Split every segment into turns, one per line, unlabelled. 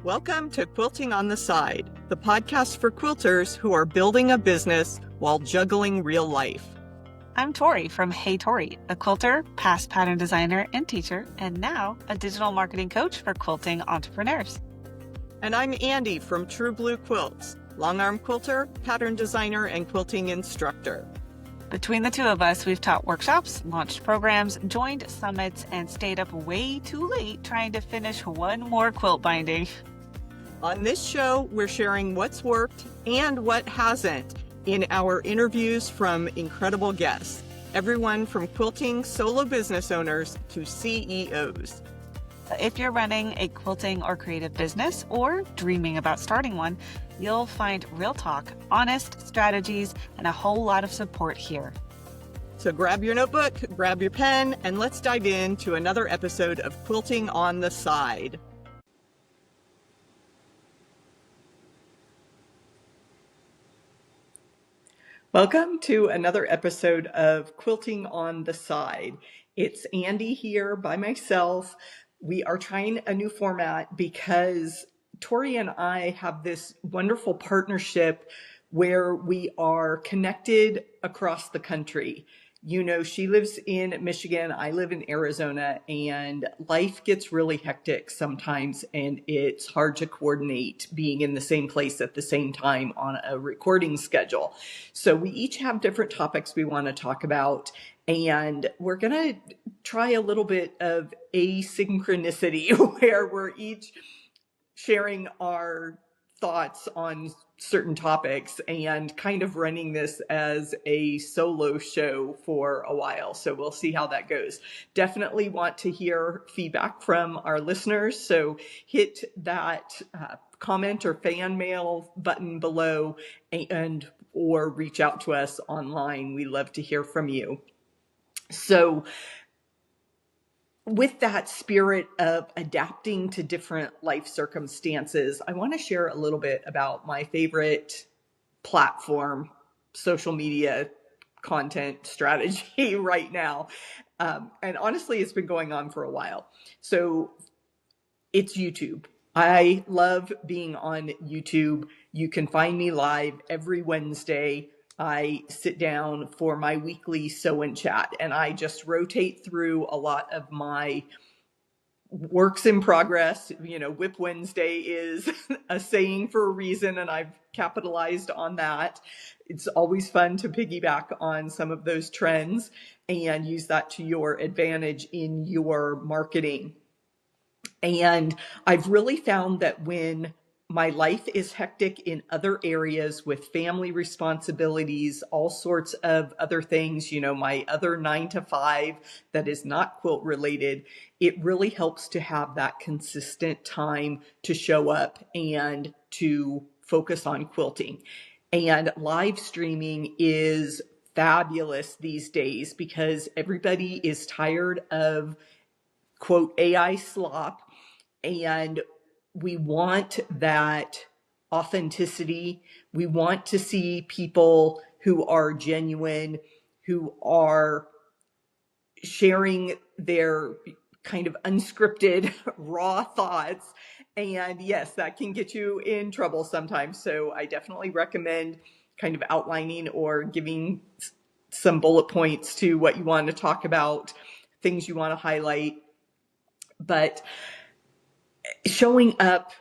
Welcome to Quilting on the Side, the podcast for quilters who are building a business while juggling real life.
I'm Tori from Hey Tori, a quilter, past pattern designer and teacher, and now a digital marketing coach for quilting entrepreneurs.
And I'm Andi from True Blue Quilts, long arm quilter, pattern designer, and quilting instructor.
Between the two of us, we've taught workshops, launched programs, joined summits, and stayed up way too late trying to finish one more quilt binding.
On this show, we're sharing what's worked and what hasn't in our interviews from incredible guests, everyone from quilting solo business owners to CEOs.
If you're running a quilting or creative business or dreaming about starting one, you'll find real talk, honest strategies, and a whole lot of support here.
So grab your notebook, grab your pen, and let's dive into another episode of Quilting on the Side. Welcome to another episode of Quilting on the Side. It's Andi here by myself. We are trying a new format because Tori and I have this wonderful partnership where we are connected across the country. You know, she lives in Michigan, I live in Arizona, and life gets really hectic sometimes, and it's hard to coordinate being in the same place at the same time on a recording schedule. So we each have different topics we want to talk about, and we're going to try a little bit of asynchronicity where we're each sharing our thoughts on certain topics and kind of running this as a solo show for a while. So we'll see how that goes. Definitely want to hear feedback from our listeners. So hit that comment or fan mail button below and or reach out to us online. We love to hear from you. So with that spirit of adapting to different life circumstances, I want to share a little bit about my favorite platform, social media content strategy right now. And honestly, it's been going on for a while. So it's YouTube. I love being on YouTube. You can find me live every Wednesday. I sit down for my weekly sew and chat, and I just rotate through a lot of my works in progress. You know, Whip Wednesday is a saying for a reason, and I've capitalized on that. It's always fun to piggyback on some of those trends and use that to your advantage in your marketing. And I've really found that when my life is hectic in other areas with family responsibilities, all sorts of other things, you know, my other 9-to-5 that is not quilt related, it really helps to have that consistent time to show up and to focus on quilting. And live streaming is fabulous these days because everybody is tired of, quote, AI slop, and we want that authenticity. We want to see people who are genuine, who are sharing their kind of unscripted, raw thoughts. And yes, that can get you in trouble sometimes. So I definitely recommend kind of outlining or giving some bullet points to what you want to talk about, things you want to highlight. But showing up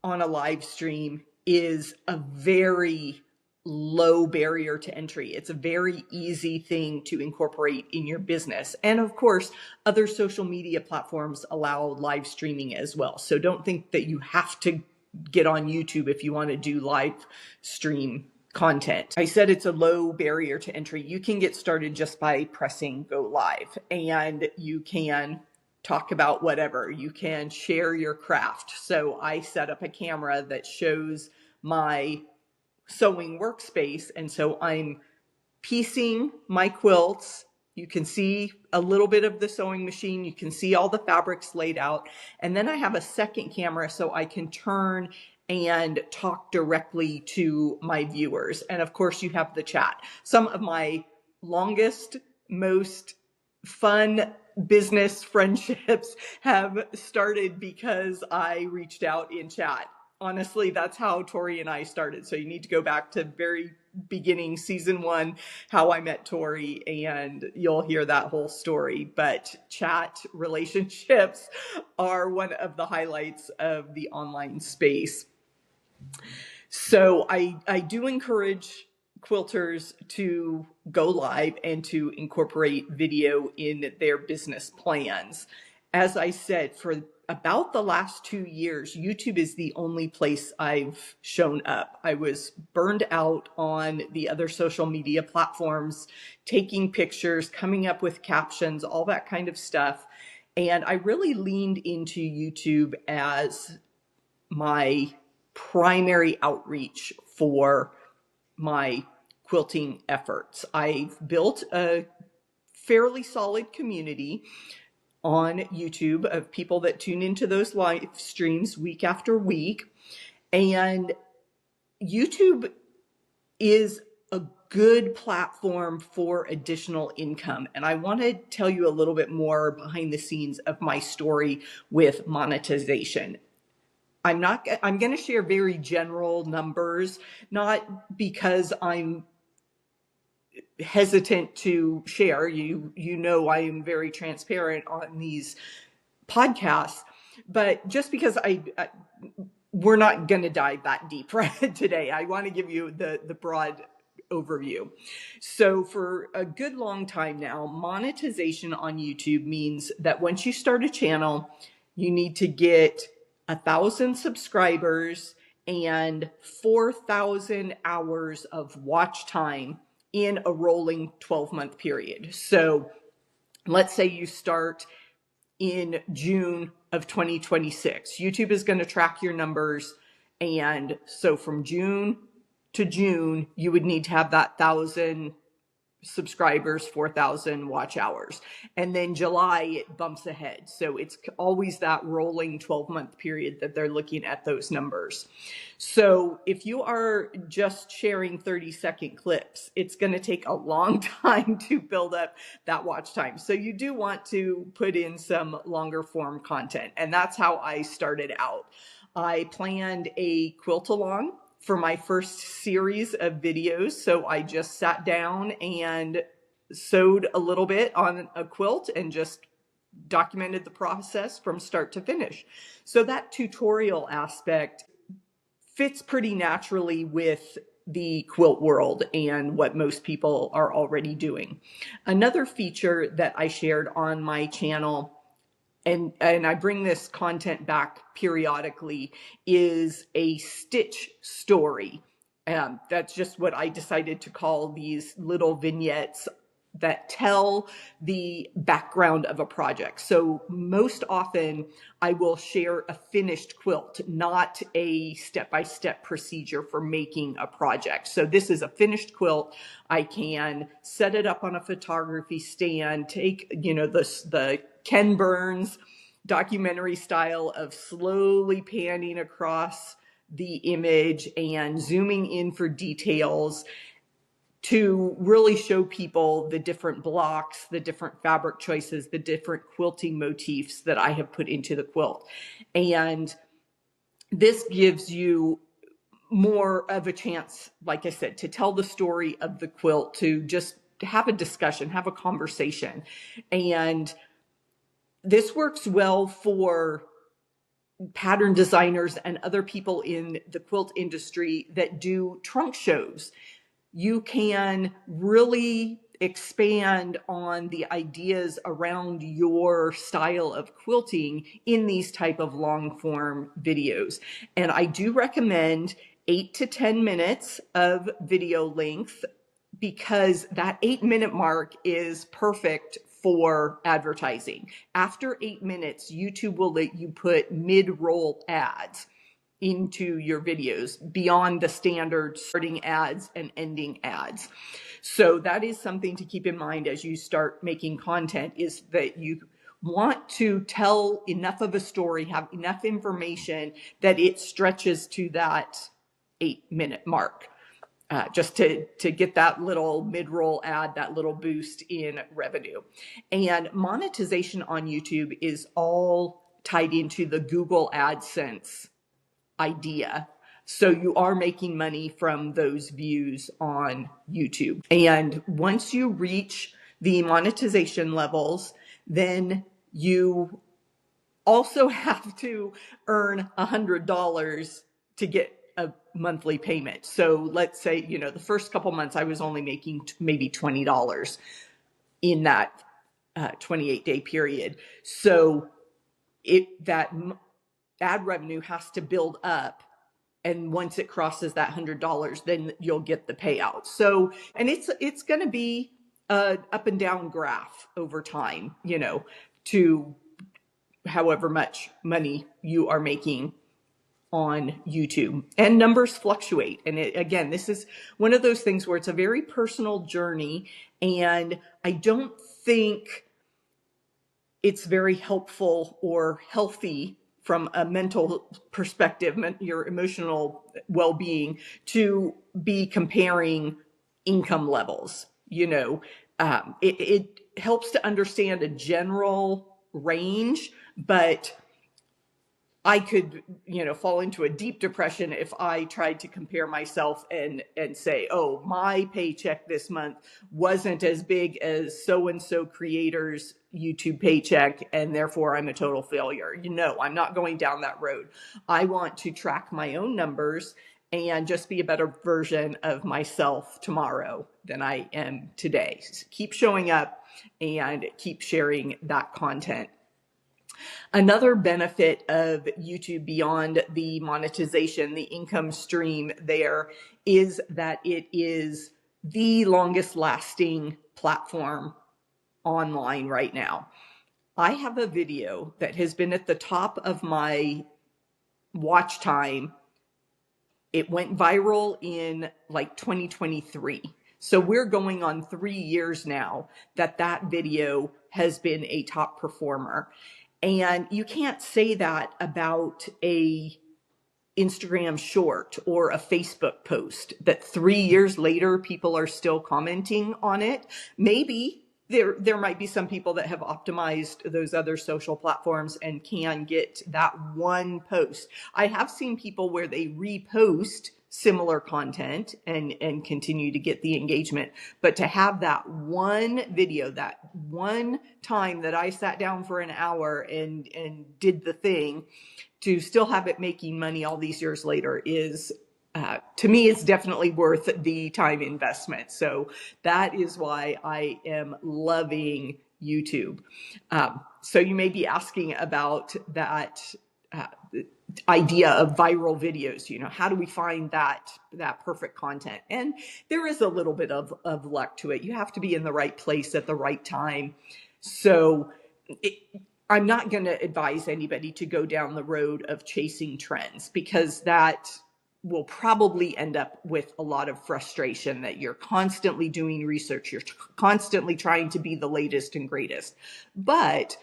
on a live stream is a very low barrier to entry. It's a very easy thing to incorporate in your business. And of course, other social media platforms allow live streaming as well. So don't think that you have to get on YouTube if you want to do live stream content. I said it's a low barrier to entry. You can get started just by pressing go live, and you can talk about whatever. You can share your craft. So I set up a camera that shows my sewing workspace. And so I'm piecing my quilts. You can see a little bit of the sewing machine. You can see all the fabrics laid out. And then I have a second camera so I can turn and talk directly to my viewers. And of course, you have the chat. Some of my longest, most fun business friendships have started because I reached out in chat. Honestly, that's how Tori and I started. So you need to go back to very beginning, season 1, how I met Tori, and you'll hear that whole story. But chat relationships are one of the highlights of the online space. So I do encourage quilters to go live and to incorporate video in their business plans. As I said, for about the last 2 years, YouTube is the only place I've shown up. I was burned out on the other social media platforms, taking pictures, coming up with captions, all that kind of stuff. And I really leaned into YouTube as my primary outreach for my quilting efforts. I've built a fairly solid community on YouTube of people that tune into those live streams week after week. And YouTube is a good platform for additional income. And I want to tell you a little bit more behind the scenes of my story with monetization. I'm going to share very general numbers, not because I'm hesitant to share. You know, I am very transparent on these podcasts, but just because we're not going to dive that deep right today. I want to give you the broad overview. So for a good long time now, monetization on YouTube means that once you start a channel, you need to get 1,000 subscribers and 4,000 hours of watch time in a rolling 12-month period. So let's say you start in June of 2026. YouTube is going to track your numbers. And so from June to June, you would need to have that 1,000 subscribers, 4,000 watch hours. And then July, it bumps ahead. So it's always that rolling 12-month period that they're looking at those numbers. So if you are just sharing 30-second clips, it's going to take a long time to build up that watch time. So you do want to put in some longer form content. And that's how I started out. I planned a quilt-along for my first series of videos. So I just sat down and sewed a little bit on a quilt and just documented the process from start to finish. So that tutorial aspect fits pretty naturally with the quilt world and what most people are already doing. Another feature that I shared on my channel, and I bring this content back periodically, is a stitch story. That's just what I decided to call these little vignettes that tell the background of a project. So most often I will share a finished quilt, not a step-by-step procedure for making a project. So this is a finished quilt. I can set it up on a photography stand, take, the Ken Burns documentary style of slowly panning across the image and zooming in for details to really show people the different blocks, the different fabric choices, the different quilting motifs that I have put into the quilt. And this gives you more of a chance, like I said, to tell the story of the quilt, to just have a discussion, have a conversation. And this works well for pattern designers and other people in the quilt industry that do trunk shows. You can really expand on the ideas around your style of quilting in these type of long form videos. And I do recommend 8 to 10 minutes of video length, because that 8-minute mark is perfect for advertising. After 8 minutes, YouTube will let you put mid-roll ads into your videos beyond the standard starting ads and ending ads. So that is something to keep in mind as you start making content, is that you want to tell enough of a story, have enough information that it stretches to that 8-minute mark. just to get that little mid-roll ad, that little boost in revenue. And monetization on YouTube is all tied into the Google AdSense idea. So you are making money from those views on YouTube. And once you reach the monetization levels, then you also have to earn $100 to get a monthly payment. So let's say, the first couple months I was only making maybe $20 in that 28-day period. So that ad revenue has to build up. And once it crosses that $100, then you'll get the payout. So, and it's going to be a up and down graph over time, to however much money you are making on YouTube, and numbers fluctuate. And again, this is one of those things where it's a very personal journey, and I don't think it's very helpful or healthy from a mental perspective, your emotional well-being, to be comparing income levels. It helps to understand a general range, but I could, fall into a deep depression if I tried to compare myself and say, oh, my paycheck this month wasn't as big as so-and-so creator's YouTube paycheck, and therefore I'm a total failure. I'm not going down that road. I want to track my own numbers and just be a better version of myself tomorrow than I am today. So keep showing up and keep sharing that content. Another benefit of YouTube beyond the monetization, the income stream there, is that it is the longest lasting platform online right now. I have a video that has been at the top of my watch time. It went viral in like 2023. So we're going on 3 years now that video has been a top performer. And you can't say that about a Instagram short or a Facebook post, that 3 years later, people are still commenting on it. Maybe there might be some people that have optimized those other social platforms and can get that one post. I have seen people where they repost similar content and continue to get the engagement. But to have that one video, that one time that I sat down for an hour and did the thing, to still have it making money all these years later is, to me, it's definitely worth the time investment. So that is why I am loving YouTube. So you may be asking about that idea of viral videos. How do we find that perfect content? And there is a little bit of luck to it. You have to be in the right place at the right time. So I'm not going to advise anybody to go down the road of chasing trends, because that will probably end up with a lot of frustration, that you're constantly doing research, you're constantly trying to be the latest and greatest. But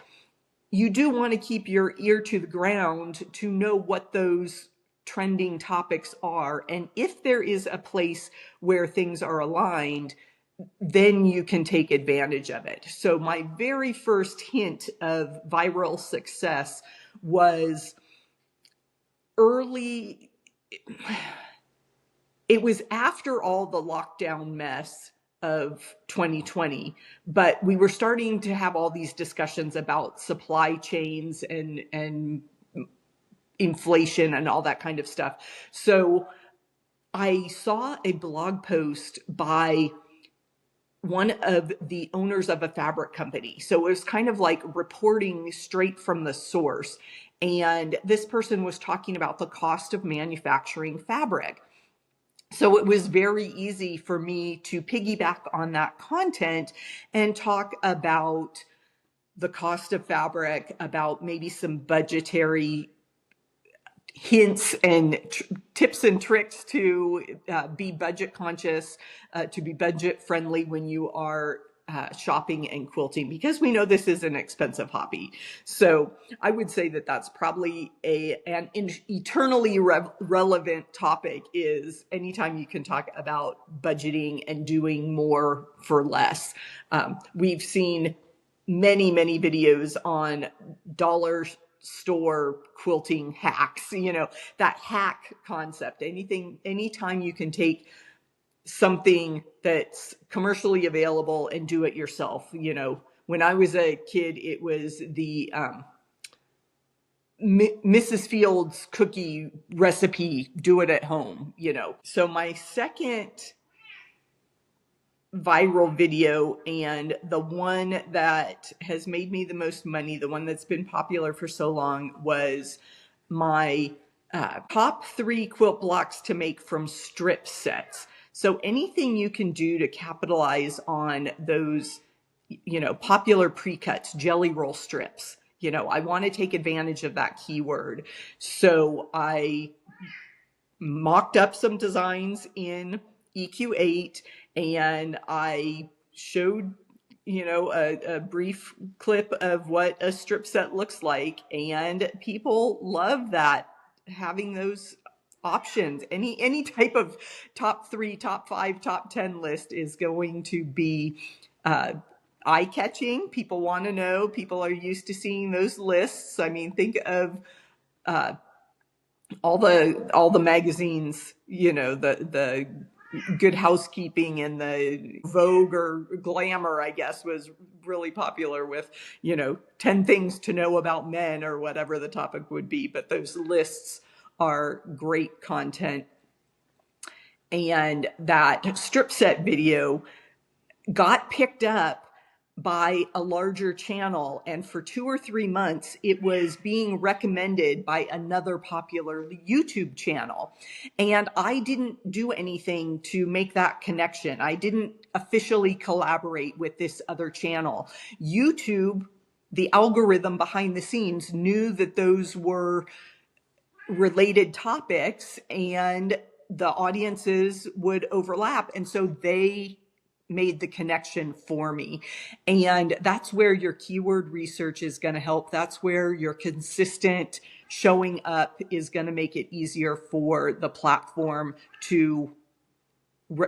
you do want to keep your ear to the ground to know what those trending topics are. And if there is a place where things are aligned, then you can take advantage of it. So my very first hint of viral success was early. It was after all the lockdown mess of 2020, but we were starting to have all these discussions about supply chains and inflation and all that kind of stuff. So I saw a blog post by one of the owners of a fabric company. So it was kind of like reporting straight from the source. And this person was talking about the cost of manufacturing fabric. So it was very easy for me to piggyback on that content and talk about the cost of fabric, about maybe some budgetary hints and tips and tricks to be budget conscious, to be budget friendly when you are shopping and quilting, because we know this is an expensive hobby. So I would say that that's probably an eternally relevant topic, is anytime you can talk about budgeting and doing more for less. We've seen many, many videos on dollar store quilting hacks, that hack concept. Anytime you can take something that's commercially available and do it yourself. When I was a kid, it was the Mrs. Field's cookie recipe, do it at home, So my second viral video, and the one that has made me the most money, the one that's been popular for so long, was my top 3 quilt blocks to make from strip sets. So anything you can do to capitalize on those, popular pre-cuts, jelly roll strips. I want to take advantage of that keyword. So I mocked up some designs in EQ8, and I showed, a brief clip of what a strip set looks like, and people love that, having those options. Any type of top 3, top 5, top 10 list is going to be eye-catching. People want to know. People are used to seeing those lists. I mean, think of all the magazines, the Good Housekeeping and the Vogue or Glamour, I guess, was really popular with, 10 things to know about men, or whatever the topic would be. But those lists are great content. And that strip set video got picked up by a larger channel, and for 2 or 3 months it was being recommended by another popular YouTube channel, and I didn't do anything to make that connection. I didn't officially collaborate with this other channel. YouTube, the algorithm behind the scenes, knew that those were related topics and the audiences would overlap, and so they made the connection for me. And that's where your keyword research is going to help. That's where your consistent showing up is going to make it easier for the platform to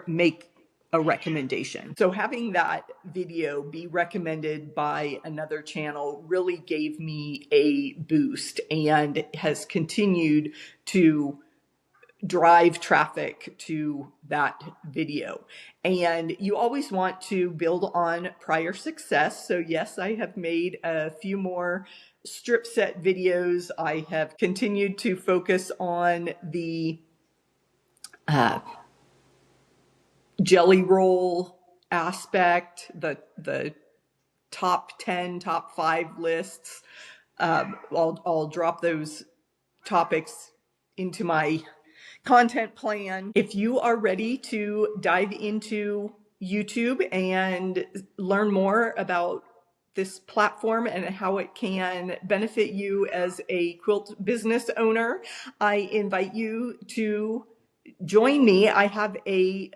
make a recommendation. So having that video be recommended by another channel really gave me a boost, and has continued to drive traffic to that video. And you always want to build on prior success. So yes, I have made a few more strip set videos. I have continued to focus on the jelly roll aspect, the top 10, top 5 lists. I'll drop those topics into my content plan. If you are ready to dive into YouTube and learn more about this platform and how it can benefit you as a quilt business owner, I invite you to join me. I have a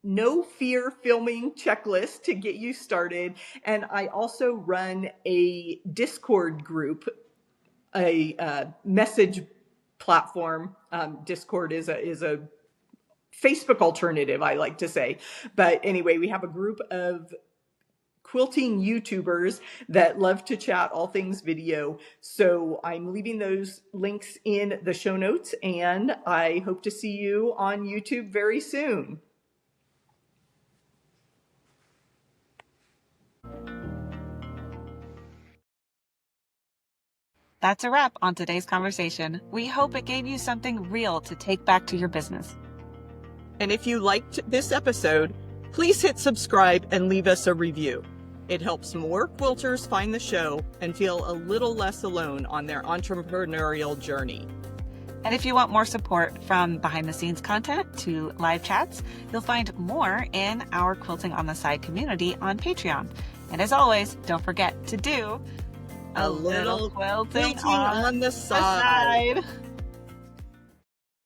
no fear filming checklist to get you started. And I also run a Discord group, a message platform. Discord is a Facebook alternative, I like to say. But anyway, we have a group of quilting YouTubers that love to chat all things video. So I'm leaving those links in the show notes, and I hope to see you on YouTube very soon.
That's a wrap on today's conversation. We hope it gave you something real to take back to your business.
And if you liked this episode, please hit subscribe and leave us a review. It helps more quilters find the show and feel a little less alone on their entrepreneurial journey.
And if you want more support, from behind the scenes content to live chats, you'll find more in our Quilting on the Side community on Patreon. And as always, don't forget to do
a little quilting on the side.